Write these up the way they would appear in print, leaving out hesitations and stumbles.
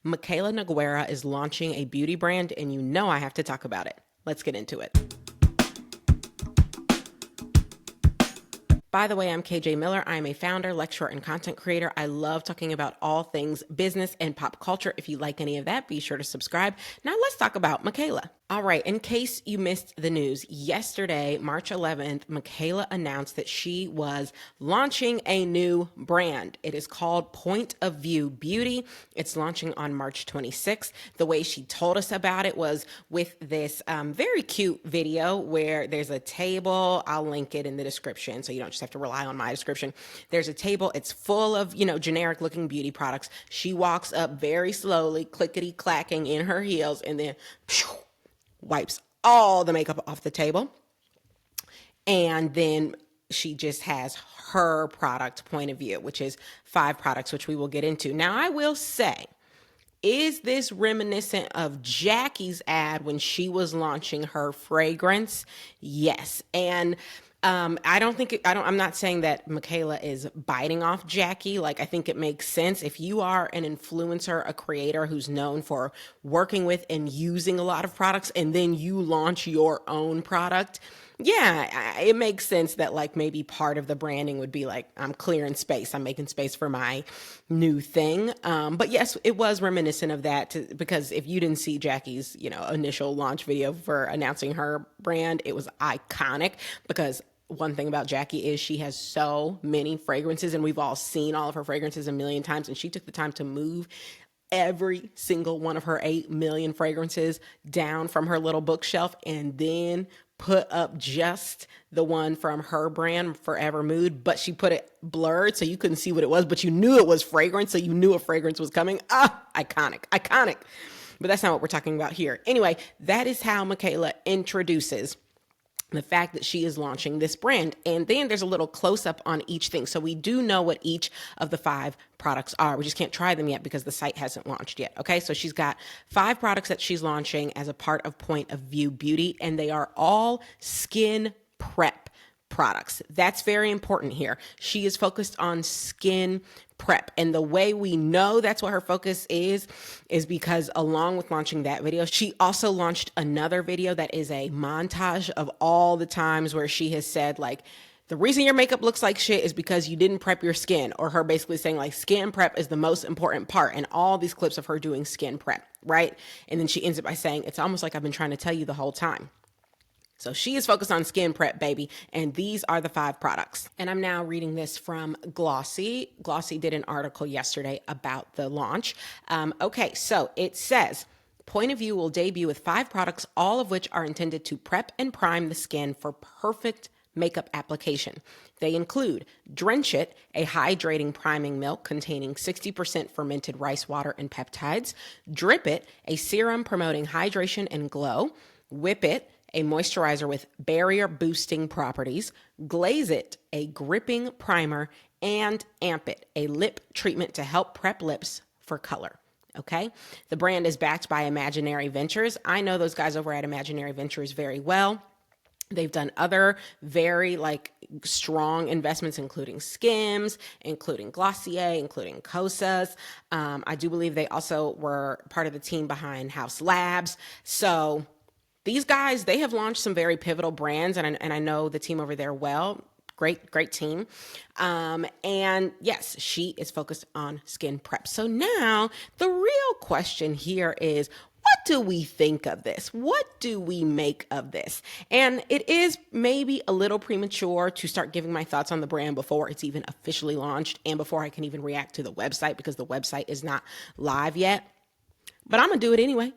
Mikayla Nogueira is launching a beauty brand, and you know I have to talk about it. Let's get into it. By the way, I'm KJ Miller. I am a founder, lecturer, and content creator. I love talking about all things business and pop culture. If you like any of that, be sure to subscribe. Now let's talk about Mikayla. All right, in case you missed the news, yesterday, March 11th, Mikayla announced that she was launching a new brand. It is called Point of View Beauty. It's launching on March 26th. The way she told us about it was with this very cute video where there's a table. I'll link it in the description so you don't just have to rely on my description. There's a table. It's full of, generic looking beauty products. She walks up very slowly, clickety clacking in her heels, and then wipes all the makeup off the table. And then she just has her product Point of View, which is 5 products, which we will get into. Now, I will say, is this reminiscent of Jackie's ad when she was launching her fragrance? Yes. And I'm not saying that Mikayla is biting off Jackie. Like, I think it makes sense. If you are an influencer, a creator who's known for working with and using a lot of products, and then you launch your own product, yeah, it makes sense that like maybe part of the branding would be like, I'm clearing space. I'm making space for my new thing. But yes, it was reminiscent of that because if you didn't see Jackie's, initial launch video for announcing her brand, it was iconic because one thing about Jackie is she has so many fragrances, and we've all seen all of her fragrances a million times, and she took the time to move every single one of her 8 million fragrances down from her little bookshelf and then put up just the one from her brand, Forever Mood, but she put it blurred so you couldn't see what it was, but you knew it was fragrance, so you knew a fragrance was coming. Iconic. But that's not what we're talking about here. Anyway, that is how Mikayla introduces the fact that she is launching this brand. And then there's a little close up on each thing. So we do know what each of the 5 products are. We just can't try them yet because the site hasn't launched yet. Okay. So she's got 5 products that she's launching as a part of Point of View Beauty, and they are all skin prep products. That's very important here. She is focused on skin prep. And the way we know that's what her focus is because along with launching that video, she also launched another video that is a montage of all the times where she has said like, the reason your makeup looks like shit is because you didn't prep your skin, or her basically saying like skin prep is the most important part, and all these clips of her doing skin prep, right? And then she ends up by saying, it's almost like I've been trying to tell you the whole time. So she is focused on skin prep, baby. And these are the 5 products. And I'm now reading this from Glossy. Glossy did an article yesterday about the launch. Okay, so it says, Point of View will debut with 5 products, all of which are intended to prep and prime the skin for perfect makeup application. They include Drench It, a hydrating priming milk containing 60% fermented rice water and peptides. Drip It, a serum promoting hydration and glow. Whip It, a moisturizer with barrier boosting properties. Glaze It, a gripping primer. And Amp It, a lip treatment to help prep lips for color. Okay. The brand is backed by Imaginary Ventures. I know those guys over at Imaginary Ventures very well. They've done other very strong investments, including Skims, including Glossier, including Kosas. I do believe they also were part of the team behind House Labs. So these guys, they have launched some very pivotal brands, and I know the team over there well. Great team. And yes, she is focused on skin prep. So now the real question here is, what do we think of this? What do we make of this? And it is maybe a little premature to start giving my thoughts on the brand before it's even officially launched and before I can even react to the website, because the website is not live yet. But I'm going to do it anyway.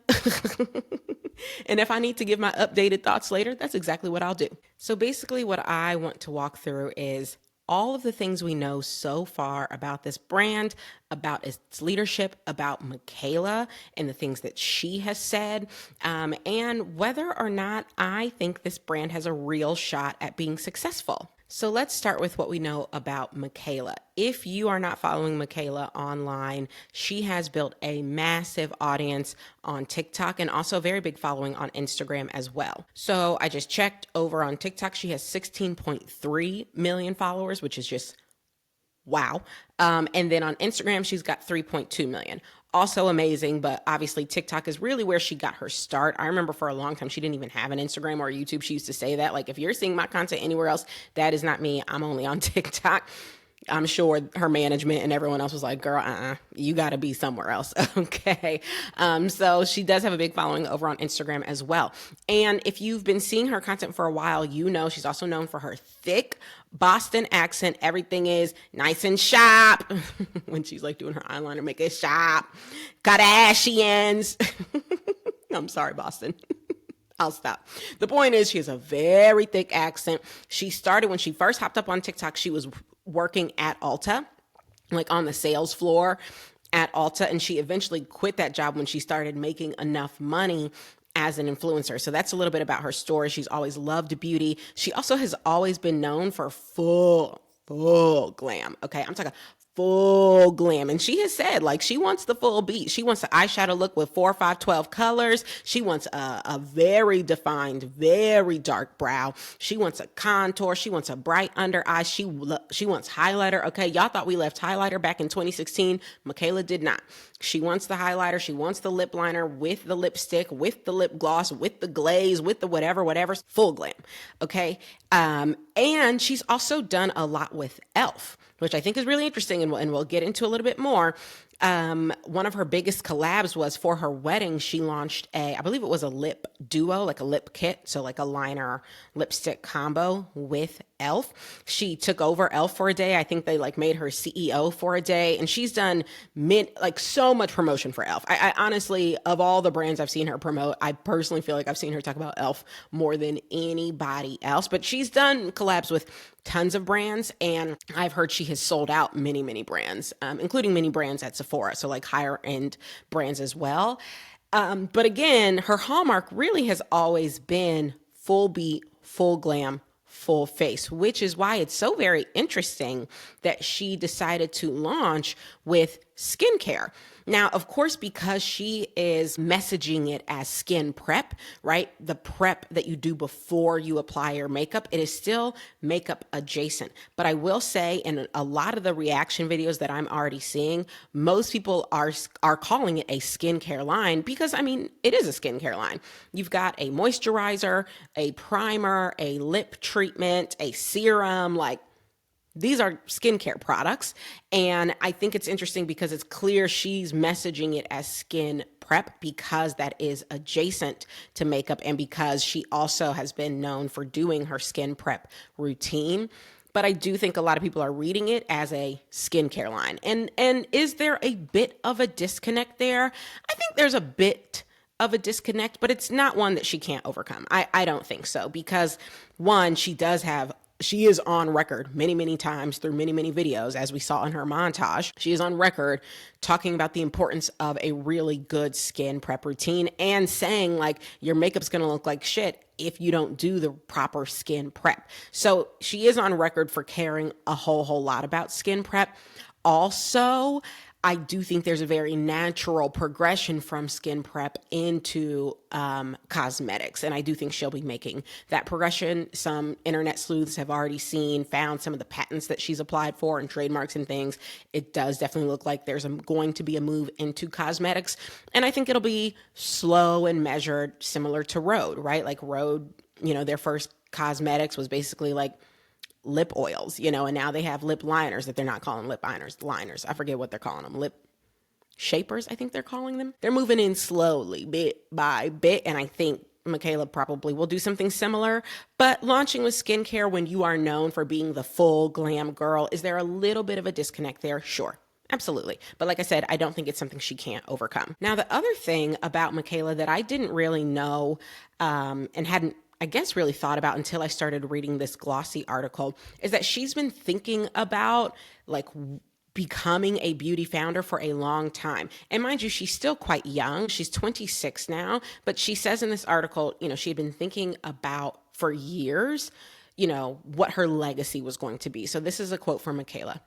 And if I need to give my updated thoughts later, that's exactly what I'll do. So basically what I want to walk through is all of the things we know so far about this brand, about its leadership, about Mikayla and the things that she has said, and whether or not I think this brand has a real shot at being successful. So let's start with what we know about Mikayla. If you are not following Mikayla online, she has built a massive audience on TikTok and also a very big following on Instagram as well. So I just checked over on TikTok. She has 16.3 million followers, which is just wow. And then on Instagram, she's got 3.2 million. Also amazing, but obviously TikTok is really where she got her start. I remember for a long time she didn't even have an Instagram or YouTube. She used to say that, like, if you're seeing my content anywhere else, that is not me. I'm only on TikTok. I'm sure her management and everyone else was like, girl, you got to be somewhere else. Okay. So she does have a big following over on Instagram as well. And if you've been seeing her content for a while, you know she's also known for her thick Boston accent. Everything is nice and sharp. When she's like doing her eyeliner, make it sharp. Kardashians. I'm sorry, Boston. I'll stop. The point is, she has a very thick accent. She started when she first hopped up on TikTok, she was working at Ulta, like on the sales floor at Ulta. And she eventually quit that job when she started making enough money as an influencer. So that's a little bit about her story. She's always loved beauty. She also has always been known for full glam. Okay. I'm talking full glam. And she has said, like, she wants the full beat. She wants the eyeshadow look with 4, 5, 12 colors. She wants a very defined, very dark brow. She wants a contour. She wants a bright under eye. She wants highlighter. Okay. Y'all thought we left highlighter back in 2016. Mikayla did not. She wants the highlighter. She wants the lip liner with the lipstick, with the lip gloss, with the glaze, with the whatever, full glam. Okay. And she's also done a lot with e.l.f., which I think is really interesting, and we'll get into a little bit more. One of her biggest collabs was for her wedding. She launched I believe it was a lip duo, like a lip kit. So like a liner lipstick combo with e.l.f. She took over e.l.f. for a day. I think they like made her CEO for a day, and she's done so much promotion for e.l.f. I honestly, of all the brands I've seen her promote, I personally feel like I've seen her talk about e.l.f. more than anybody else, but she's done collabs with tons of brands, and I've heard she has sold out many, many brands, including many brands at Sephora, so like higher end brands as well. But again, her hallmark really has always been full beat, full glam, full face, which is why it's so very interesting that she decided to launch with skincare. Now, of course, because she is messaging it as skin prep, right? The prep that you do before you apply your makeup, it is still makeup adjacent. But I will say, in a lot of the reaction videos that I'm already seeing, most people are calling it a skincare line because, I mean, it is a skincare line. You've got a moisturizer, a primer, a lip treatment, a serum, like, these are skincare products. And I think it's interesting because it's clear she's messaging it as skin prep because that is adjacent to makeup and because she also has been known for doing her skin prep routine. But I do think a lot of people are reading it as a skincare line. And is there a bit of a disconnect there? I think there's a bit of a disconnect, but it's not one that she can't overcome. I don't think so, because one, she is on record many, many times through many, many videos, as we saw in her montage. She is on record talking about the importance of a really good skin prep routine and saying, like, your makeup's going to look like shit if you don't do the proper skin prep. So she is on record for caring a whole lot about skin prep. Also, I do think there's a very natural progression from skin prep into cosmetics. And I do think she'll be making that progression. Some internet sleuths have already found some of the patents that she's applied for and trademarks and things. It does definitely look like there's going to be a move into cosmetics. And I think it'll be slow and measured, similar to Rhode, right? Like Rhode, their first cosmetics was basically like lip oils, and now they have lip liners that they're not calling lip liners. I forget what they're calling them. Lip shapers, I think they're calling them. They're moving in slowly, bit by bit. And I think Mikayla probably will do something similar. But launching with skincare when you are known for being the full glam girl, is there a little bit of a disconnect there? Sure. Absolutely. But like I said, I don't think it's something she can't overcome. Now, the other thing about Mikayla that I didn't really know and hadn't really thought about until I started reading this glossy article is that she's been thinking about like becoming a beauty founder for a long time. And mind you, she's still quite young. She's 26 now, but she says in this article, she had been thinking about for years, what her legacy was going to be. So this is a quote from Mikayla.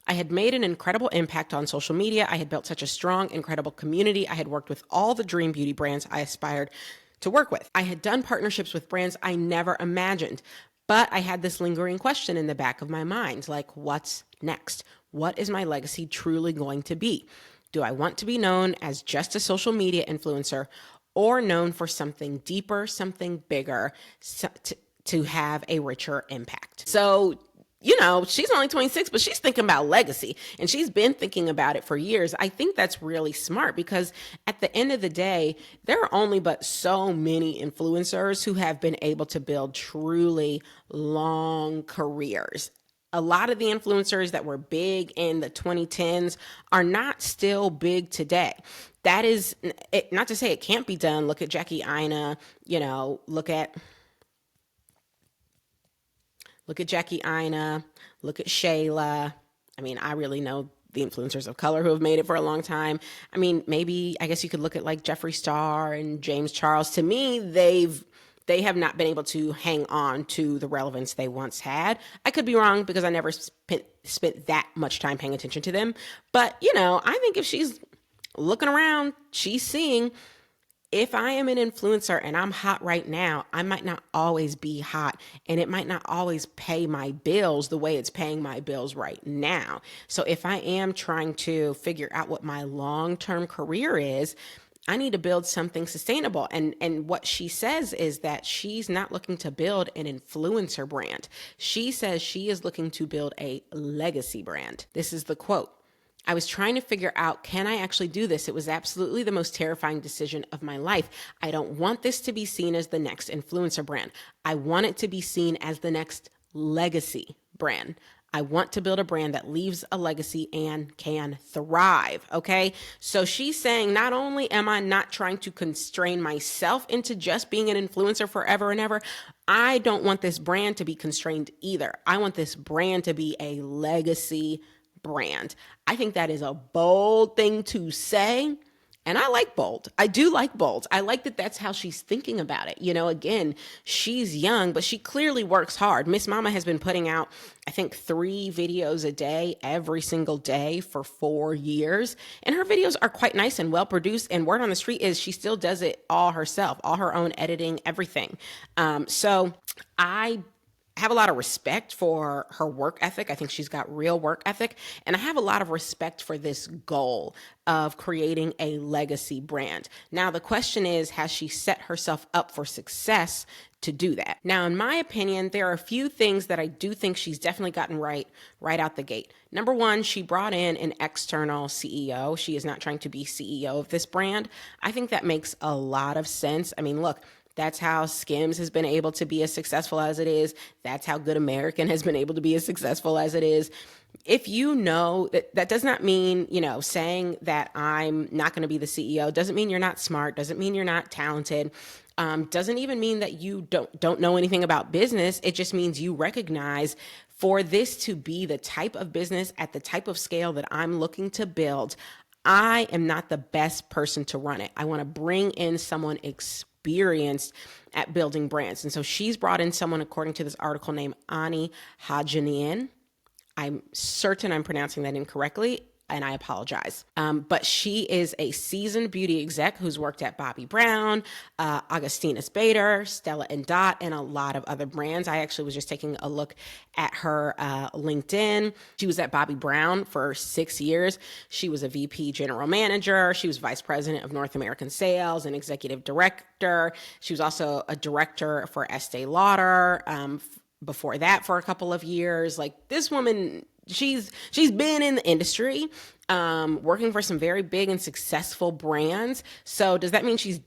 I had made an incredible impact on social media. I had built such a strong, incredible community. I had worked with all the dream beauty brands I aspired to work with. I had done partnerships with brands I never imagined, but I had this lingering question in the back of my mind, like, what's next? What is my legacy truly going to be? Do I want to be known as just a social media influencer or known for something deeper, something bigger, to have a richer impact? So, she's only 26, but she's thinking about legacy, and she's been thinking about it for years. I think that's really smart because at the end of the day, there are only but so many influencers who have been able to build truly long careers. A lot of the influencers that were big in the 2010s are not still big today. That is not to say it can't be done. Look at Jackie Aina, look at Jackie Aina, look at Shayla. I mean, I really know the influencers of color who have made it for a long time. I mean, I guess you could look at like Jeffree Star and James Charles. To me, they have not been able to hang on to the relevance they once had. I could be wrong because I never spent that much time paying attention to them. But, I think if she's looking around, she's seeing, if I am an influencer and I'm hot right now, I might not always be hot, and it might not always pay my bills the way it's paying my bills right now. So if I am trying to figure out what my long-term career is, I need to build something sustainable. And what she says is that she's not looking to build an influencer brand. She says she is looking to build a legacy brand. This is the quote. I was trying to figure out, can I actually do this? It was absolutely the most terrifying decision of my life. I don't want this to be seen as the next influencer brand. I want it to be seen as the next legacy brand. I want to build a brand that leaves a legacy and can thrive. Okay. So she's saying, not only am I not trying to constrain myself into just being an influencer forever and ever, I don't want this brand to be constrained either. I want this brand to be a legacy brand. I think that is a bold thing to say. And I like bold. I do like bold. I like that that's how she's thinking about it. Again, she's young, but she clearly works hard. Miss Mama has been putting out, I think, 3 videos a day, every single day for 4 years. And her videos are quite nice and well produced. And word on the street is she still does it all herself, all her own editing, everything. So I have a lot of respect for her work ethic. I think she's got real work ethic. And I have a lot of respect for this goal of creating a legacy brand. Now, the question is, has she set herself up for success to do that? Now, in my opinion, there are a few things that I do think she's definitely gotten right out the gate. Number one, she brought in an external CEO. She is not trying to be CEO of this brand. I think that makes a lot of sense. I mean, look, that's how Skims has been able to be as successful as it is. That's how Good American has been able to be as successful as it is. If you know that does not mean, saying that I'm not going to be the CEO doesn't mean you're not smart, doesn't mean you're not talented. Doesn't even mean that you don't know anything about business. It just means you recognize, for this to be the type of business at the type of scale that I'm looking to build, I am not the best person to run it. I want to bring in someone experienced at building brands. And so she's brought in someone, according to this article, named Ani Hajanian. I'm certain I'm pronouncing that incorrectly, and I apologize. But she is a seasoned beauty exec who's worked at Bobbi Brown, Augustinus Bader, Stella and Dot, and a lot of other brands. I actually was just taking a look at her LinkedIn. She was at Bobbi Brown for 6 years. She was a VP general manager. She was vice president of North American sales and executive director. She was also a director for Estee Lauder. Before that, for a couple of years. Like, this woman, she's been in the industry, working for some very big and successful brands. So does that mean she's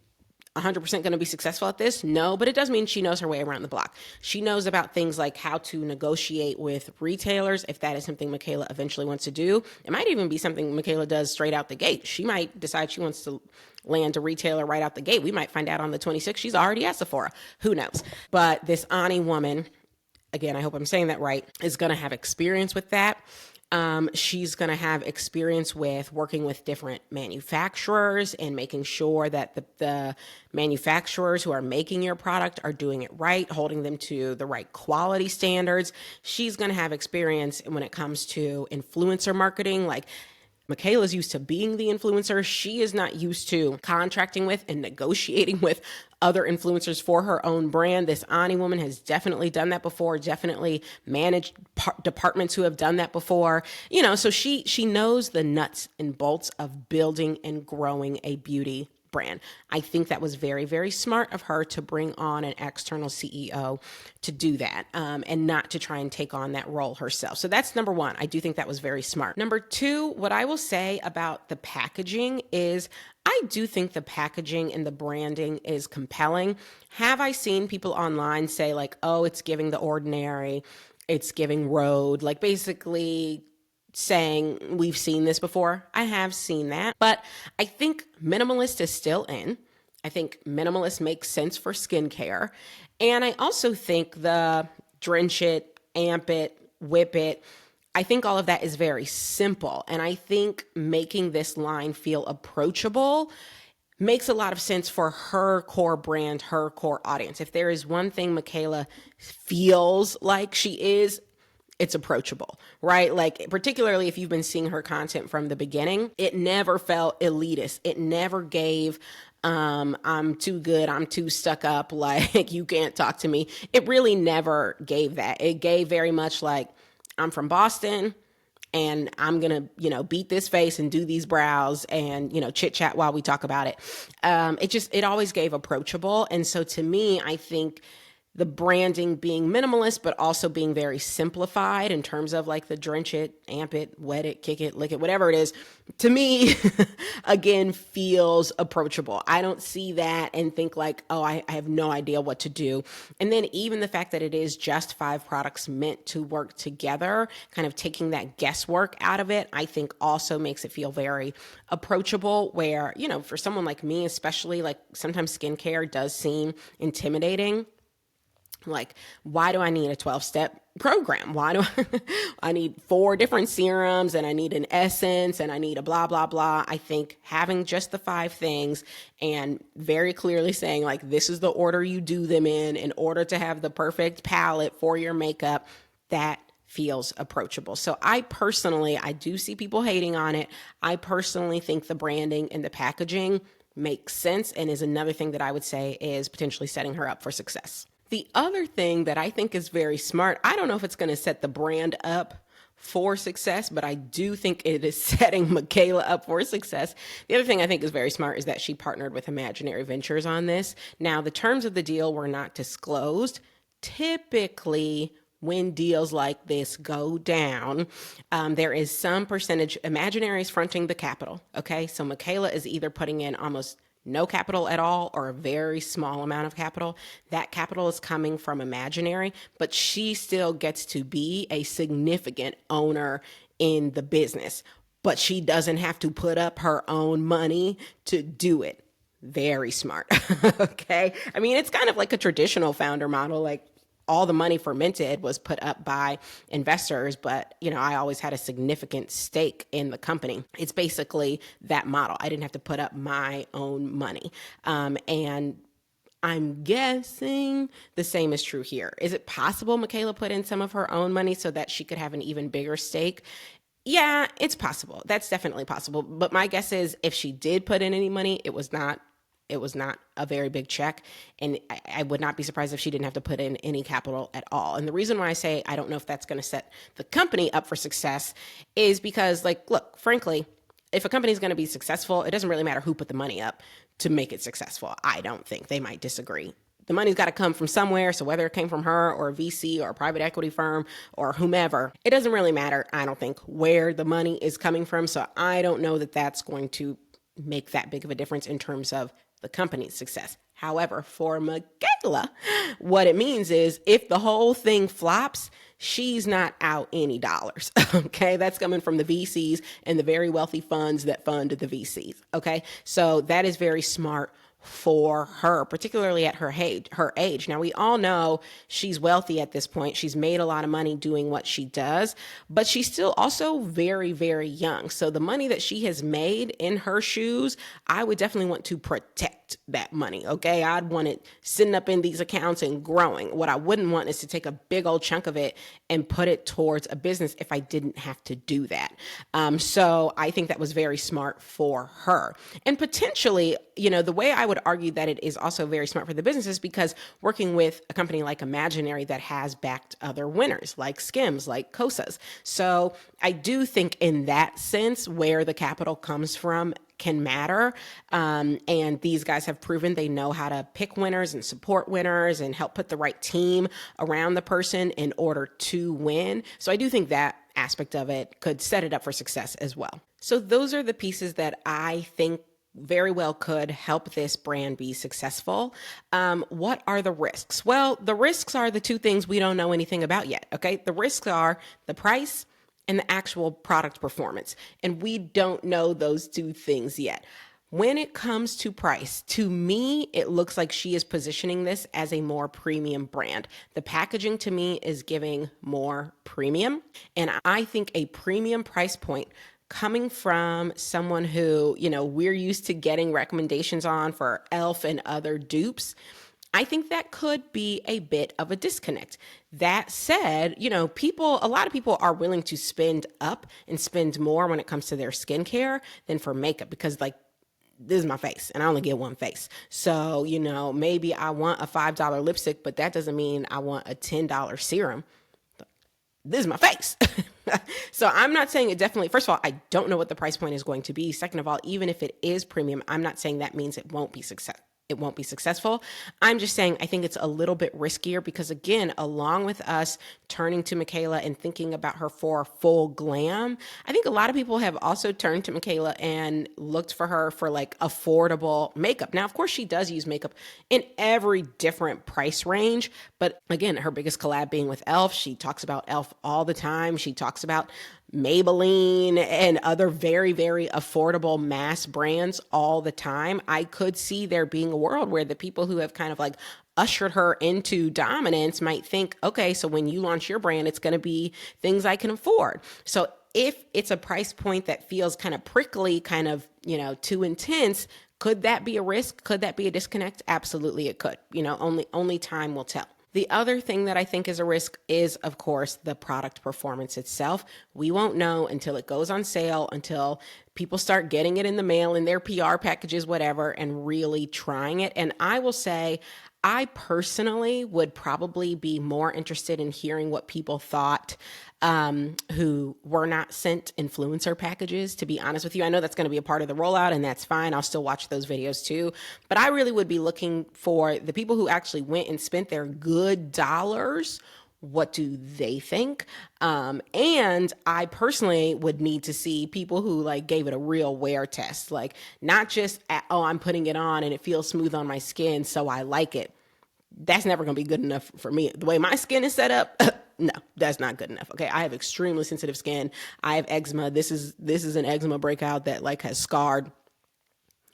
100% going to be successful at this? No, but it does mean she knows her way around the block. She knows about things like how to negotiate with retailers, if that is something Mikayla eventually wants to do. It might even be something Mikayla does straight out the gate. She might decide she wants to land a retailer right out the gate. We might find out on the 26th she's already at Sephora. Who knows? But this Ani woman, again, I hope I'm saying that right, is going to have experience with that. She's going to have experience with working with different manufacturers and making sure that the manufacturers who are making your product are doing it right, holding them to the right quality standards. She's going to have experience when it comes to influencer marketing, like Mikayla's used to being the influencer. She is not used to contracting with and negotiating with other influencers for her own brand. This Ani woman has definitely done that before, definitely managed departments who have done that before. So she knows the nuts and bolts of building and growing a beauty brand. I think that was very, very smart of her to bring on an external CEO to do that, and not to try and take on that role herself. So that's number one. I do think that was very smart. Number two, what I will say about the packaging is I do think the packaging and the branding is compelling. Have I seen people online say like, oh, it's giving The Ordinary, it's giving Road, like basically saying we've seen this before? I have seen that, but I think minimalist is still in. I think minimalist makes sense for skincare. And I also think the drench it, amp it, whip it, I think all of that is very simple. And I think making this line feel approachable makes a lot of sense for her core brand, her core audience. If there is one thing Mikayla feels like she is, it's approachable, right? Like, particularly if you've been seeing her content from the beginning, it never felt elitist. It never gave, I'm too good, I'm too stuck up, like you can't talk to me. It really never gave that. It gave very much like, I'm from Boston and I'm going to, beat this face and do these brows and, chit chat while we talk about it. It always gave approachable. And so to me, I think the branding being minimalist, but also being very simplified in terms of like the drench it, amp it, wet it, kick it, lick it, whatever it is, to me, again, feels approachable. I don't see that and think like, oh, I have no idea what to do. And then even the fact that it is just 5 products meant to work together, kind of taking that guesswork out of it, I think also makes it feel very approachable where, for someone like me, especially, like sometimes skincare does seem intimidating. Like, why do I need a 12-step program? Why do I need 4 different serums and I need an essence and I need a blah, blah, blah. I think having just the 5 things and very clearly saying like, this is the order you do them in order to have the perfect palette for your makeup, that feels approachable. So I do see people hating on it. I personally think the branding and the packaging makes sense and is another thing that I would say is potentially setting her up for success. The other thing that I think is very smart, I don't know if it's going to set the brand up for success, but I do think it is setting Mikayla up for success. The other thing I think is very smart is that she partnered with Imaginary Ventures on this. Now, the terms of the deal were not disclosed. Typically, when deals like this go down, there is some percentage, Imaginary is fronting the capital, okay? So Mikayla is either putting in almost no capital at all or a very small amount of capital. That capital is coming from Imaginary, but she still gets to be a significant owner in the business, but she doesn't have to put up her own money to do it. Very smart. Okay. I mean, it's kind of like a traditional founder model, like all the money for Minted was put up by investors, but I always had a significant stake in the company. It's basically that model. I didn't have to put up my own money. And I'm guessing the same is true here. Is it possible Mikayla put in some of her own money so that she could have an even bigger stake? Yeah, it's possible. That's definitely possible. But my guess is if she did put in any money, it was not a very big check. And I would not be surprised if she didn't have to put in any capital at all. And the reason why I say I don't know if that's going to set the company up for success is because, like, look, frankly, if a company is going to be successful, it doesn't really matter who put the money up to make it successful. I don't think. They might disagree. The money's got to come from somewhere. So whether it came from her or a VC or a private equity firm or whomever, it doesn't really matter, I don't think, where the money is coming from. So I don't know that that's going to make that big of a difference in terms of the company's success. However, for Mikayla, what it means is if the whole thing flops, she's not out any dollars. Okay. That's coming from the VCs and the very wealthy funds that fund the VCs. Okay. So that is very smart for her, particularly at her age. Now, we all know she's wealthy at this point. She's made a lot of money doing what she does, but she's still also very, very young. So the money that she has made in her shoes, I would definitely want to protect that money. Okay. I'd want it sitting up in these accounts and growing. What I wouldn't want is to take a big old chunk of it and put it towards a business if I didn't have to do that. So I think that was very smart for her. And potentially, the way I would argue that it is also very smart for the business is because working with a company like Imaginary that has backed other winners like Skims, like Kosas. So I do think in that sense, where the capital comes from can matter. And these guys have proven they know how to pick winners and support winners and help put the right team around the person in order to win. So I do think that aspect of it could set it up for success as well. So those are the pieces that I think very well could help this brand be successful. What are the risks? Well, the risks are the two things we don't know anything about yet. Okay. The risks are the price and the actual product performance. And we don't know those two things yet. When it comes to price, to me, it looks like she is positioning this as a more premium brand. The packaging to me is giving more premium. And I think a premium price point coming from someone who, we're used to getting recommendations on for e.l.f. and other dupes, I think that could be a bit of a disconnect. That said, a lot of people are willing to spend up and spend more when it comes to their skincare than for makeup because this is my face and I only get one face. So, maybe I want a $5 lipstick, but that doesn't mean I want a $10 serum. This is my face. So I'm not saying it definitely, first of all, I don't know what the price point is going to be. Second of all, even if it is premium, I'm not saying that means it won't be successful. I'm just saying I think it's a little bit riskier because, again, along with us turning to Mikayla and thinking about her for full glam, I think a lot of people have also turned to Mikayla and looked for her for like affordable makeup. Now, of course, she does use makeup in every different price range, but again, her biggest collab being with e.l.f. She talks about e.l.f. all the time. She talks about Maybelline and other very, very affordable mass brands all the time. I could see there being a world where the people who have kind of like ushered her into dominance might think, okay, so when you launch your brand, it's going to be things I can afford. So if it's a price point that feels kind of prickly, kind of, too intense, could that be a risk? Could that be a disconnect? Absolutely, it could. Only time will tell. The other thing that I think is a risk is, of course, the product performance itself. We won't know until it goes on sale, until people start getting it in the mail, in their PR packages, whatever, and really trying it. And I will say, I personally would probably be more interested in hearing what people thought who were not sent influencer packages, to be honest with you. I know that's going to be a part of the rollout and that's fine. I'll still watch those videos too. But I really would be looking for the people who actually went and spent their good dollars. What do they think? And I personally would need to see people who like gave it a real wear test, like not just, I'm putting it on and it feels smooth on my skin, so I like it. That's never going to be good enough for me. The way my skin is set up, no, that's not good enough. Okay. I have extremely sensitive skin. I have eczema. This is an eczema breakout that like has scarred.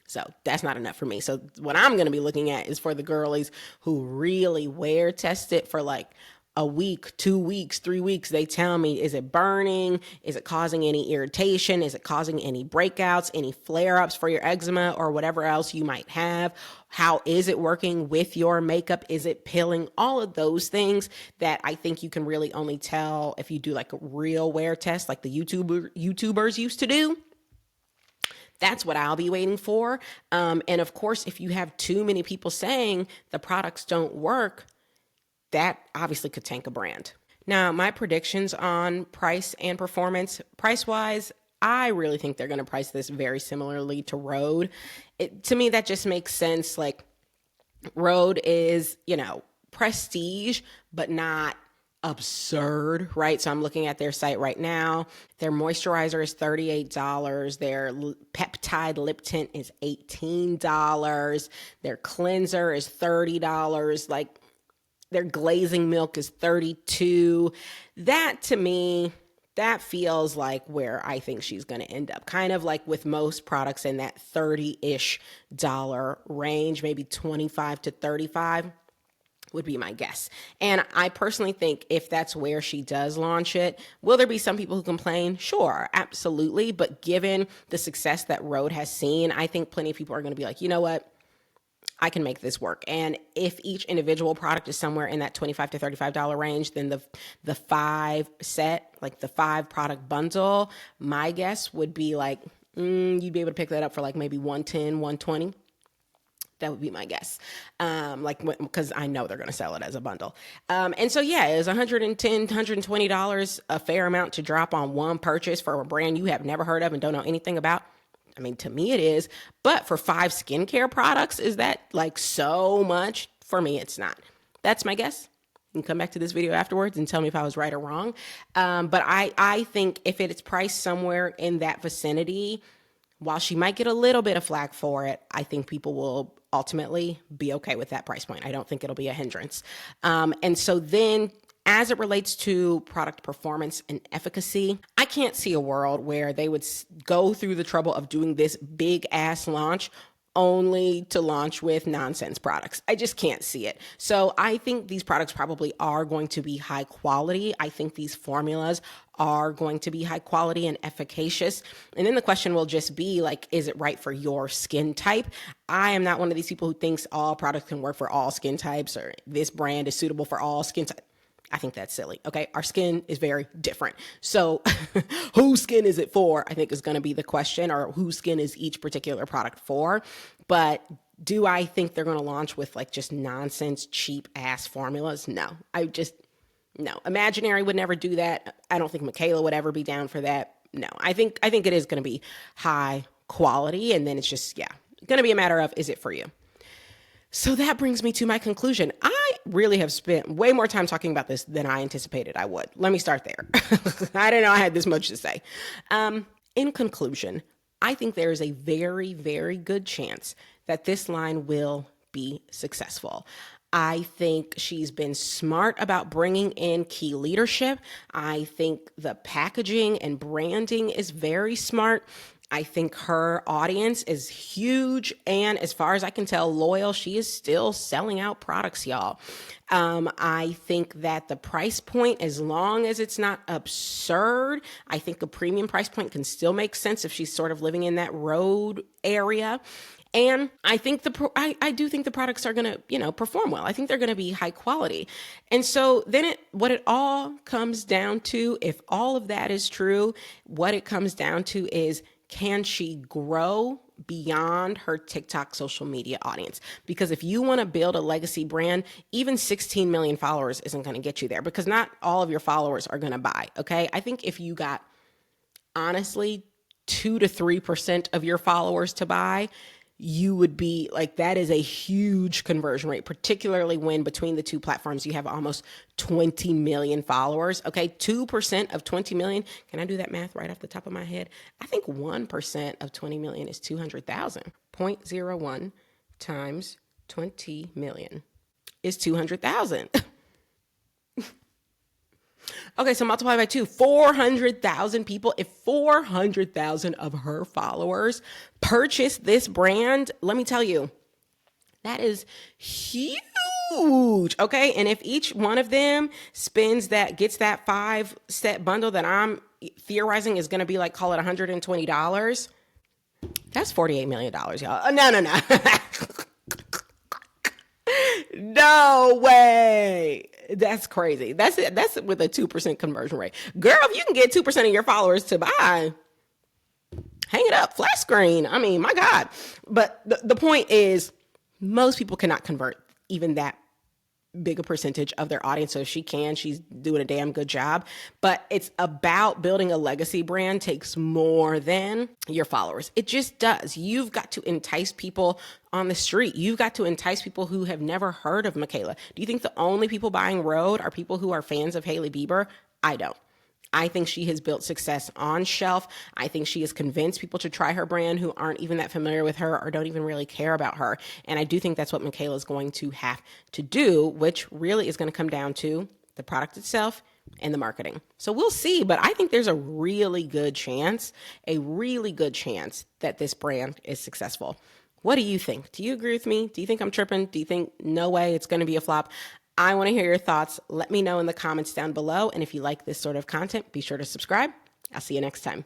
So that's not enough for me. So what I'm going to be looking at is for the girlies who really wear test it for like a week, 2 weeks, 3 weeks. They tell me, is it burning? Is it causing any irritation? Is it causing any breakouts, any flare-ups for your eczema or whatever else you might have? How is it working with your makeup? Is it pilling? All of those things that I think you can really only tell if you do like a real wear test like the YouTubers used to do. That's what I'll be waiting for. And of course, if you have too many people saying the products don't work, that obviously could tank a brand. Now, my predictions on price and performance, price-wise, I really think they're going to price this very similarly to Rhode. To me, that just makes sense. Like, Rhode is, prestige, but not absurd, right? So I'm looking at their site right now. Their moisturizer is $38. Their peptide lip tint is $18. Their cleanser is $30. Like, their glazing milk is $32. That to me That feels like where I think she's going to end up. Kind of like with most products in that $30-ish range, maybe 25 to 35 would be my guess. And I personally think if that's where she does launch it, will there be some people who complain? Sure, absolutely. But given the success that Rhode has seen, I think plenty of people are going to be like, you know what? I can make this work. And if each individual product is somewhere in that $25 to $35 range, then the 5 set, like the 5 product bundle, my guess would be like, you'd be able to pick that up for like maybe 110, 120. That would be my guess. Because I know they're going to sell it as a bundle. And so, yeah, is $110, $120 a fair amount to drop on one purchase for a brand you have never heard of and don't know anything about? I mean, to me it is, but for 5 skincare products, is that like so much? For me, it's not. That's my guess. You can come back to this video afterwards and tell me if I was right or wrong. But I think if it's priced somewhere in that vicinity, while she might get a little bit of flack for it, I think people will ultimately be okay with that price point. I don't think it'll be a hindrance. And so then as it relates to product performance and efficacy, I can't see a world where they would go through the trouble of doing this big ass launch only to launch with nonsense products. I just can't see it. So I think these products probably are going to be high quality. I think these formulas are going to be high quality and efficacious. And then the question will just be like, is it right for your skin type? I am not one of these people who thinks all products can work for all skin types or this brand is suitable for all skin types. I think that's silly. Okay. Our skin is very different. So whose skin is it for? I think is going to be the question, or whose skin is each particular product for. But do I think they're going to launch with like just nonsense, cheap ass formulas? No, no. Imaginary would never do that. I don't think Mikayla would ever be down for that. No, I think it is going to be high quality. And then it's just, going to be a matter of, is it for you? So that brings me to my conclusion. I really have spent way more time talking about this than I anticipated I would. Let me start there. I didn't know I had this much to say. In conclusion, I think there is a very, very good chance that this line will be successful. I think she's been smart about bringing in key leadership. I think the packaging and branding is very smart. I think her audience is huge. And as far as I can tell, loyal. She is still selling out products, y'all. I think that the price point, as long as it's not absurd, I think a premium price point can still make sense if she's sort of living in that road area. And I think I do think the products are going to, perform well. I think they're going to be high quality. And so then what it all comes down to, if all of that is true, what it comes down to is, can she grow beyond her TikTok social media audience? Because if you want to build a legacy brand, even 16 million followers isn't going to get you there, because not all of your followers are going to buy. Okay. I think if you got honestly 2 to 3% of your followers to buy, you would be like, that is a huge conversion rate, particularly when between the two platforms, you have almost 20 million followers. Okay. 2% of 20 million. Can I do that math right off the top of my head? I think 1% of 20 million is 200,000. 0.01 times 20 million is 200,000. Okay, so multiply by 2, 400,000 people. If 400,000 of her followers purchase this brand, let me tell you, that is huge. Okay, and if each one of them gets that 5-set bundle that I'm theorizing is going to be like, call it $120, that's $48 million, y'all. No. No way. That's crazy. That's with a 2% conversion rate. Girl, if you can get 2% of your followers to buy, hang it up, flat screen. I mean, my God. But the point is, most people cannot convert even that big a percentage of their audience. So if she can, she's doing a damn good job. But it's about building a legacy brand takes more than your followers. It just does. You've got to entice people on the street. You've got to entice people who have never heard of Mikayla. Do you think the only people buying Rhode are people who are fans of Hailey Bieber? I don't. I think she has built success on shelf. I think she has convinced people to try her brand who aren't even that familiar with her or don't even really care about her. And I do think that's what Mikayla is going to have to do, which really is going to come down to the product itself in the marketing. So we'll see, but I think there's a really good chance that this brand is successful. What do you think? Do you agree with me? Do you think I'm tripping? Do you think no way it's going to be a flop? I want to hear your thoughts. Let me know in the comments down below. And if you like this sort of content, be sure to subscribe. I'll see you next time.